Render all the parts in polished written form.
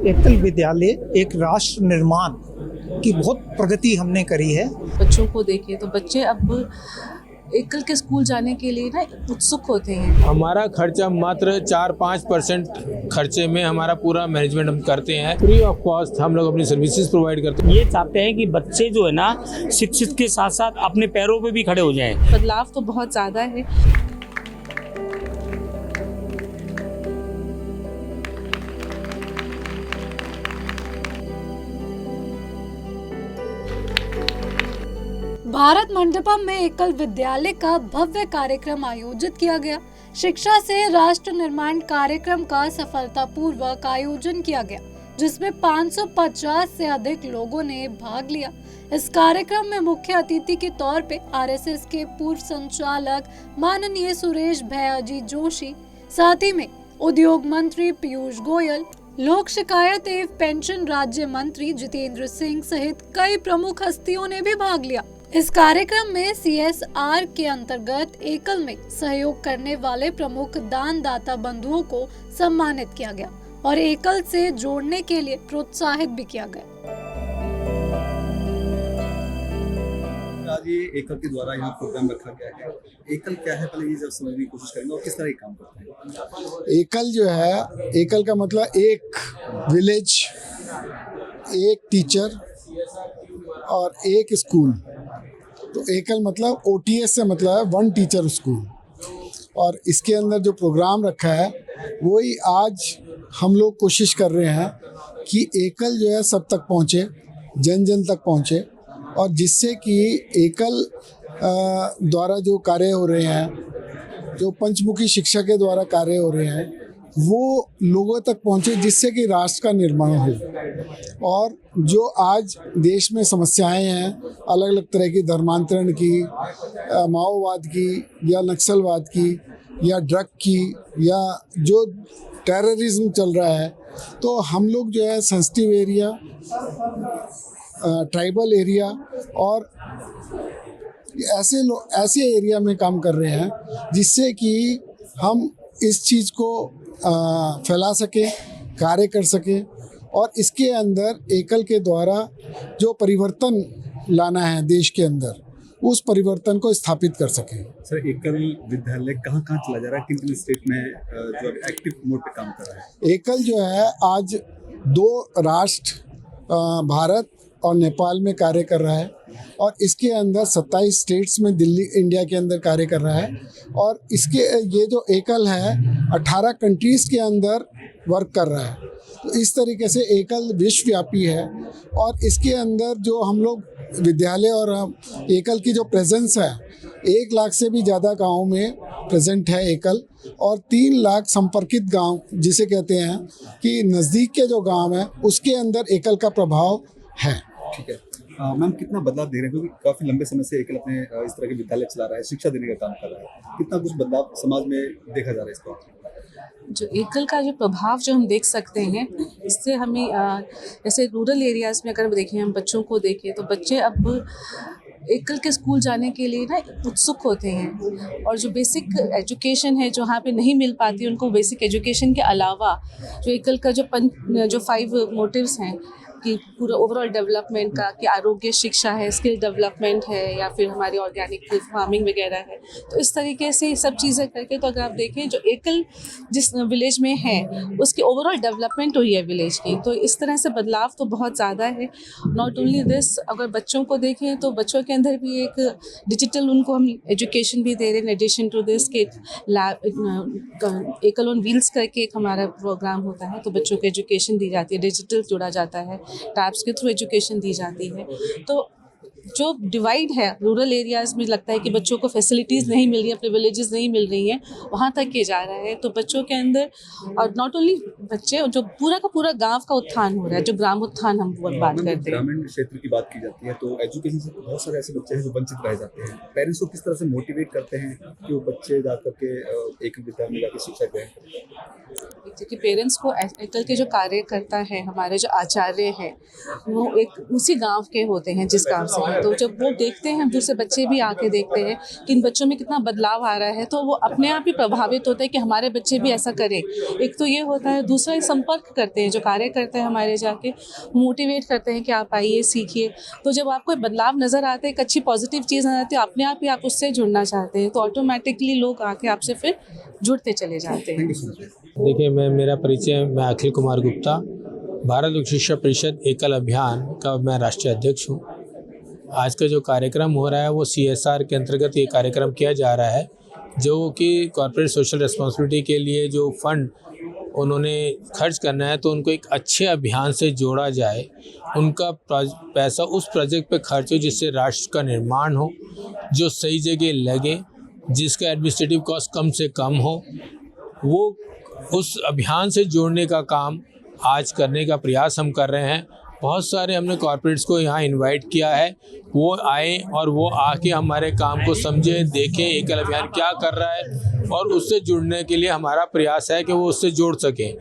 एकल विद्यालय एक राष्ट्र निर्माण की बहुत प्रगति हमने करी है। बच्चों को देखें तो बच्चे अब एकल के स्कूल जाने के लिए ना उत्सुक होते हैं। हमारा खर्चा मात्र 4-5% खर्चे में हमारा पूरा मैनेजमेंट हम करते हैं। फ्री ऑफ कॉस्ट हम लोग अपनी सर्विसेज प्रोवाइड करते हैं। ये चाहते हैं कि बच्चे जो है ना शिक्षित के साथ साथ अपने पैरों पे भी खड़े हो जाएं। बदलाव तो बहुत ज़्यादा है। भारत मंडपम में एकल विद्यालय का भव्य कार्यक्रम आयोजित किया गया। शिक्षा से राष्ट्र निर्माण कार्यक्रम का सफलतापूर्वक आयोजन किया गया, जिसमें 550 से अधिक लोगों ने भाग लिया। इस कार्यक्रम में मुख्य अतिथि के तौर पे आरएसएस के पूर्व संचालक माननीय सुरेश भैयाजी जोशी, साथ ही में उद्योग मंत्री पीयूष गोयल, लोक शिकायत एवं पेंशन राज्य मंत्री जितेंद्र सिंह सहित कई प्रमुख हस्तियों ने भी भाग लिया। इस कार्यक्रम में CSR के अंतर्गत एकल में सहयोग करने वाले प्रमुख दानदाता बंधुओं को सम्मानित किया गया और एकल से जोड़ने के लिए प्रोत्साहित भी किया गया। आज ये एकल के द्वारा यहाँ प्रोग्राम रखा गया है। एकल क्या है, पहले ये जब समझने की कोशिश करेंगे और किस तरह ये काम करते हैं। एकल जो है, एकल का मतलब एक विलेज, एक टीचर और एक स्कूल। तो एकल मतलब OTS से मतलब है वन टीचर स्कूल। और इसके अंदर जो प्रोग्राम रखा है वही आज हम लोग कोशिश कर रहे हैं कि एकल जो है सब तक पहुँचे, जन जन तक पहुँचे, और जिससे कि एकल द्वारा जो कार्य हो रहे हैं, जो पंचमुखी शिक्षा के द्वारा कार्य हो रहे हैं, वो लोगों तक पहुंचे, जिससे कि राष्ट्र का निर्माण हो। और जो आज देश में समस्याएं हैं, अलग अलग तरह की धर्मांतरण की, माओवाद की या नक्सलवाद की या ड्रग की या जो टेररिज्म चल रहा है, तो हम लोग जो है सेंसिटिव एरिया, ट्राइबल एरिया और ऐसे एरिया में काम कर रहे हैं, जिससे कि हम इस चीज़ को फैला सकें, कार्य कर सकें और इसके अंदर एकल के द्वारा जो परिवर्तन लाना है देश के अंदर, उस परिवर्तन को स्थापित कर सकें। सर, एकल विद्यालय कहाँ कहाँ चला जा रहा है, किन किन स्टेट में जो एक्टिव मोड पे काम कर रहा है। एकल जो है आज 2 राष्ट्र भारत और नेपाल में कार्य कर रहा है और इसके अंदर 27 स्टेट्स में दिल्ली इंडिया के अंदर कार्य कर रहा है। और इसके ये जो एकल है 18 कंट्रीज़ के अंदर वर्क कर रहा है। तो इस तरीके से एकल विश्वव्यापी है और इसके अंदर जो हम लोग विद्यालय और एकल की जो प्रेजेंस है, 1 लाख से भी ज़्यादा गाँव में प्रेजेंट है एकल, और 3 लाख संपर्कित गांव जिसे कहते हैं कि नज़दीक के जो गांव हैं उसके अंदर एकल का प्रभाव है। ठीक है मैम, कितना बदलाव दे रहे हैं, क्योंकि काफ़ी लंबे समय से एकल अपने इस तरह के विद्यालय चला रहा है, शिक्षा देने का काम कर रहा है, कितना कुछ बदलाव समाज में देखा जा रहा है इसका। जो एकल का जो प्रभाव जो हम देख सकते हैं, इससे हमें जैसे रूरल एरियाज़ में अगर देखें, हम बच्चों को देखें तो बच्चे अब एकल के स्कूल जाने के लिए ना उत्सुक होते हैं और जो बेसिक एजुकेशन है जो वहाँ पे नहीं मिल पाती, उनको बेसिक एजुकेशन के अलावा जो एकल का जो 5 मोटिव्स हैं कि पूरा ओवरऑल डेवलपमेंट का, कि आरोग्य शिक्षा है, स्किल डेवलपमेंट है या फिर हमारी ऑर्गेनिक फार्मिंग वगैरह है, तो इस तरीके से सब चीज़ें करके, तो अगर आप देखें जो एकल जिस विलेज में है उसकी ओवरऑल डेवलपमेंट हुई है विलेज की। तो इस तरह से बदलाव तो बहुत ज़्यादा है। नॉट ओनली दिस, अगर बच्चों को देखें तो बच्चों के अंदर भी एक डिजिटल उनको हम एजुकेशन भी दे रहे हैं। इन एडिशन टू दिस के एकल ऑन व्हील्स करके एक हमारा प्रोग्राम होता है, तो बच्चों को एजुकेशन दी जाती है, डिजिटल जोड़ा जाता है, टैब्स के थ्रू एजुकेशन दी जाती है। तो जो डिवाइड है रूरल एरियाज़ में, लगता है कि बच्चों को फैसिलिटीज़ नहीं मिल रही हैं, प्रिविलेजेस नहीं मिल रही हैं, वहाँ तक ये जा रहा है। तो बच्चों के अंदर, और नॉट ओनली बच्चे, जो पूरा का पूरा गांव का उत्थान हो रहा है, जो ग्राम उत्थान हम बात करते हैं। ग्रामीण क्षेत्र की बात की जाती है तो एजुकेशन से बहुत सारे ऐसे बच्चे हैं जो वंचित रह जाते हैं। पेरेंट्स को किस तरह से मोटिवेट करते हैं कि वो बच्चे जा करके एक विद्यालय में जाकर शिक्षा ग्रहण करें। क्योंकि पेरेंट्स को एकल के जो कार्यकर्ता है, हमारे जो आचार्य हैं, वो एक उसी गांव के होते हैं जिस गांव से हैं। तो जब वो देखते हैं, दूसरे बच्चे भी आके देखते हैं कि इन बच्चों में कितना बदलाव आ रहा है, तो वो अपने आप ही प्रभावित होते हैं कि हमारे बच्चे भी ऐसा करें। एक तो ये होता है, दूसरा संपर्क करते हैं, जो कार्य करते हैं हमारे जाके मोटिवेट करते हैं कि आप आइए, सीखिए। तो जब आपको बदलाव नज़र आता है, एक अच्छी पॉजिटिव चीज़ नजर आती है, अपने आप ही आप उससे जुड़ना चाहते हैं, तो ऑटोमेटिकली लोग आके आपसे फिर जुड़ते चले जाते हैं। देखिए, मेरा परिचय, मैं अखिल कुमार गुप्ता, भारत लोक शिक्षा परिषद एकल अभियान का मैं राष्ट्रीय अध्यक्ष हूँ। आज का जो कार्यक्रम हो रहा है वो CSR के अंतर्गत ये कार्यक्रम किया जा रहा है, जो कि कॉर्पोरेट सोशल रिस्पॉन्सिबिलिटी के लिए जो फंड उन्होंने खर्च करना है, तो उनको एक अच्छे अभियान से जोड़ा जाए, उनका पैसा उस प्रोजेक्ट पे खर्च हो जिससे राष्ट्र का निर्माण हो, जो सही जगह लगे, जिसका एडमिनिस्ट्रेटिव कॉस्ट कम से कम हो, वो उस अभियान से जोड़ने का काम आज करने का प्रयास हम कर रहे हैं। बहुत सारे हमने कॉर्पोरेट्स को यहाँ इनवाइट किया है, वो आए और वो आके हमारे काम को समझें, देखें एकल अभियान क्या कर रहा है, और उससे जुड़ने के लिए हमारा प्रयास है कि वो उससे जोड़ सकें।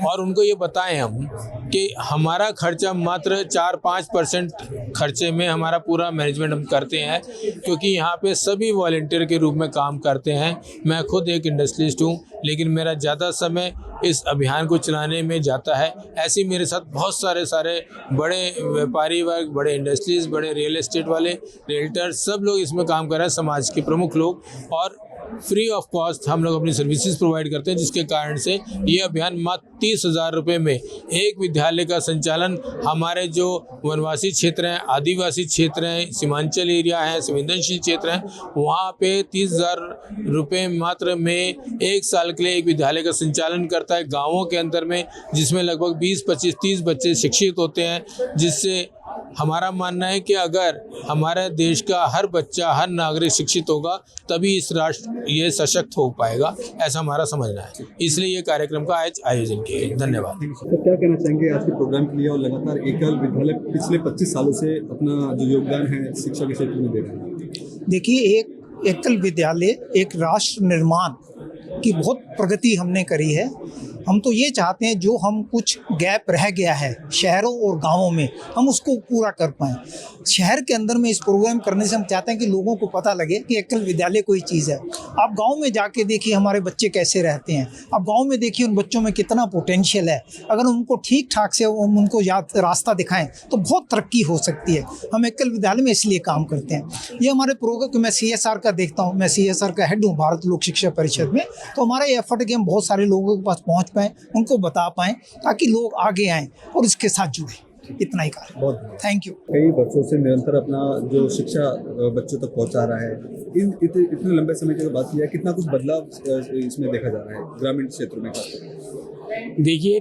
और उनको ये बताएं हम कि हमारा खर्चा मात्र 4-5% खर्चे में हमारा पूरा मैनेजमेंट हम करते हैं, क्योंकि यहाँ पे सभी वॉलंटियर के रूप में काम करते हैं। मैं खुद एक इंडस्ट्रियलिस्ट हूँ, लेकिन मेरा ज़्यादा समय इस अभियान को चलाने में जाता है। ऐसे मेरे साथ बहुत सारे बड़े व्यापारी वर्ग, बड़े इंडस्ट्रीज, बड़े रियल एस्टेट वाले, रियल्टर, सब लोग इसमें काम कर रहे हैं, समाज के प्रमुख लोग, और फ्री ऑफ कॉस्ट हम लोग अपनी सर्विसेज प्रोवाइड करते हैं, जिसके कारण से ये अभियान मात्र 30,000 रुपये में एक विद्यालय का संचालन हमारे जो वनवासी क्षेत्र हैं, आदिवासी क्षेत्र हैं, सीमांचल एरिया है, संवेदनशील क्षेत्र हैं, वहाँ पे 30,000 रुपये मात्र में एक साल के लिए एक विद्यालय का संचालन करता है, गाँवों के अंदर में, जिसमें लगभग 20, 25, 30 बच्चे शिक्षित होते हैं। जिससे हमारा मानना है कि अगर हमारे देश का हर बच्चा, हर नागरिक शिक्षित होगा, तभी इस राष्ट्र ये सशक्त हो पाएगा, ऐसा हमारा समझना है। इसलिए ये कार्यक्रम का आज आयोजन किया गया। धन्यवाद। तो क्या कहना चाहेंगे आज के प्रोग्राम के लिए, और लगातार एकल विद्यालय पिछले 25 सालों से अपना जो योगदान है शिक्षा के क्षेत्र में दे रहे हैं? देखिए, एक एकल विद्यालय एक राष्ट्र निर्माण की बहुत प्रगति हमने करी है। हम तो ये चाहते हैं जो हम कुछ गैप रह गया है शहरों और गांवों में, हम उसको पूरा कर पाएँ। शहर के अंदर में इस प्रोग्राम करने से हम चाहते हैं कि लोगों को पता लगे कि एकल विद्यालय कोई चीज़ है। आप गांव में जाके देखिए हमारे बच्चे कैसे रहते हैं, आप गांव में देखिए उन बच्चों में कितना पोटेंशियल है। अगर उनको ठीक ठाक से उनको रास्ता दिखाएं तो बहुत तरक्की हो सकती है। हम एकल विद्यालय में इसलिए काम करते हैं। ये हमारे प्रोग्राम, मैं CSR का देखता हूँ, मैं CSR का हेड हूँ भारत लोक शिक्षा परिषद में, तो हमारा ये एफर्ट है कि हम बहुत सारे लोगों के पास पहुँच पाएँ, उनको बता पाएँ, ताकि लोग आगे आएँ और इसके साथ जुड़ें। इतना ही कार्य। बहुत थैंक यू। कई वर्षों से निरंतर अपना जो शिक्षा बच्चों तक पहुंचा रहा है, इतने लंबे समय की बात किया है, कितना कुछ बदलाव इसमें देखा जा रहा है ग्रामीण क्षेत्र में? देखिए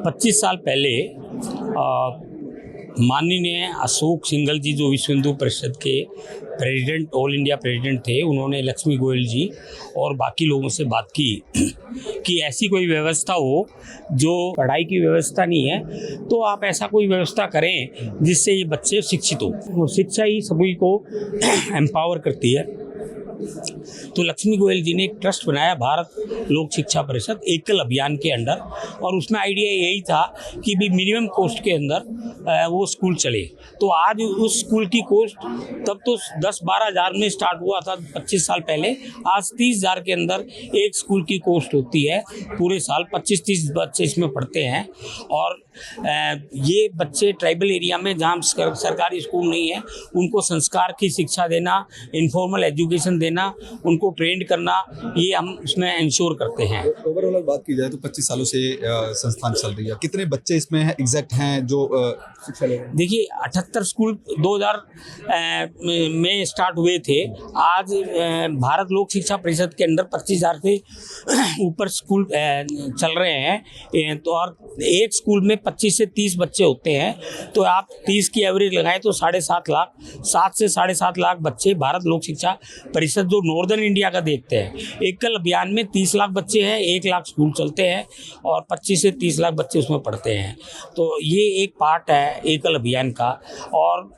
25 साल पहले माननीय अशोक सिंघल जी, जो विश्व हिंदू परिषद के प्रेसिडेंट, ऑल इंडिया प्रेसिडेंट थे, उन्होंने लक्ष्मी गोयल जी और बाकी लोगों से बात की कि ऐसी कोई व्यवस्था हो, जो पढ़ाई की व्यवस्था नहीं है, तो आप ऐसा कोई व्यवस्था करें जिससे ये बच्चे शिक्षित हो। शिक्षा ही सभी को एम्पावर करती है। तो लक्ष्मी गोयल जी ने एक ट्रस्ट बनाया, भारत लोक शिक्षा परिषद एकल अभियान के अंडर, और उसमें आइडिया यही था कि भी मिनिमम कॉस्ट के अंदर वो स्कूल चले। तो आज उस स्कूल की कॉस्ट तब तो 10-12 हज़ार में स्टार्ट हुआ था 25 साल पहले, आज 30,000 के अंदर एक स्कूल की कॉस्ट होती है। पूरे साल 25-30 बच्चे इसमें पढ़ते हैं, और ये बच्चे ट्राइबल एरिया में जहाँ सरकारी स्कूल नहीं है, उनको संस्कार की शिक्षा देना, इनफॉर्मल एजुकेशन देना, उनको ट्रेंड करना, ये हम उसमें इंश्योर करते हैं। ओवरऑल बात की जाए तो 25 सालों से संस्थान चल रही है, कितने बच्चे इसमें एग्जैक्ट हैं जो शिक्षा ले रहे हैं? देखिए 78 स्कूल 2000 में स्टार्ट हुए थे। आज भारत लोक शिक्षा परिषद के अंदर 25,000 से ऊपर स्कूल चल रहे हैं। तो और एक स्कूल में 25 से 30 बच्चे होते हैं, तो आप 30 की एवरेज लगाएं तो 7.5 लाख, 7 से 7.5 लाख बच्चे भारत लोक शिक्षा परिषद जो नॉर्दर्न इंडिया का देखते हैं। एकल अभियान में 30 लाख बच्चे हैं, 1 लाख स्कूल चलते हैं और 25 से 30 लाख बच्चे उसमें पढ़ते हैं। तो ये एक पार्ट है एकल अभियान का। और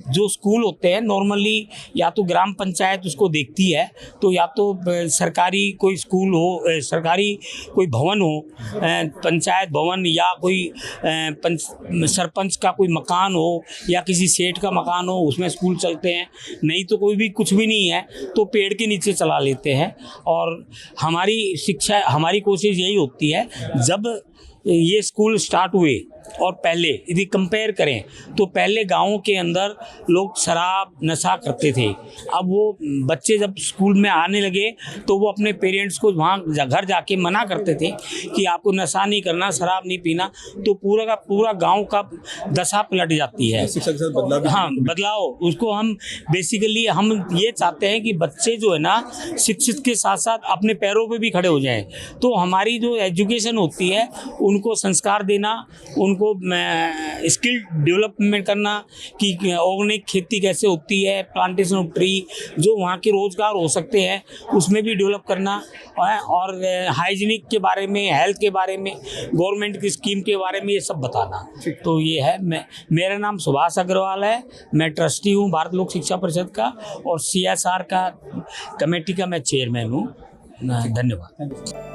जो स्कूल होते हैं नॉर्मली या तो ग्राम पंचायत उसको देखती है, तो या तो सरकारी कोई स्कूल हो, सरकारी कोई भवन हो, पंचायत भवन या कोई सरपंच का कोई मकान हो या किसी सेठ का मकान हो, उसमें स्कूल चलते हैं। नहीं तो कोई भी कुछ भी नहीं है तो पेड़ के नीचे चला लेते हैं। और हमारी कोशिश यही होती है, जब ये स्कूल स्टार्ट हुए और पहले यदि कंपेयर करें तो पहले गाँवों के अंदर लोग शराब नशा करते थे। अब वो बच्चे जब स्कूल में आने लगे तो वो अपने पेरेंट्स को वहाँ घर जाके मना करते थे कि आपको नशा नहीं करना, शराब नहीं पीना, तो पूरा का पूरा गांव का दशा पलट जाती है। शिक्षा के साथ बदलाव, हाँ बदलाव, उसको हम बेसिकली हम ये चाहते हैं कि बच्चे जो है ना शिक्षित के साथ साथ अपने पैरों पे भी खड़े हो जाएं। तो हमारी जो एजुकेशन होती है उनको संस्कार देना, उनको स्किल डेवलपमेंट करना कि ऑर्गेनिक खेती कैसे होती है, प्लांटेशन ऑफ ट्री, जो वहाँ के रोजगार हो सकते हैं उसमें भी डेवलप करना, और हाइजीनिक के बारे में, हेल्थ के बारे में, गवर्नमेंट की स्कीम के बारे में ये सब बताना। तो ये है, मेरा नाम सुभाष अग्रवाल है, मैं ट्रस्टी हूँ भारत लोक शिक्षा परिषद का और CSR का कमेटी का मैं चेयरमैन हूँ। धन्यवाद।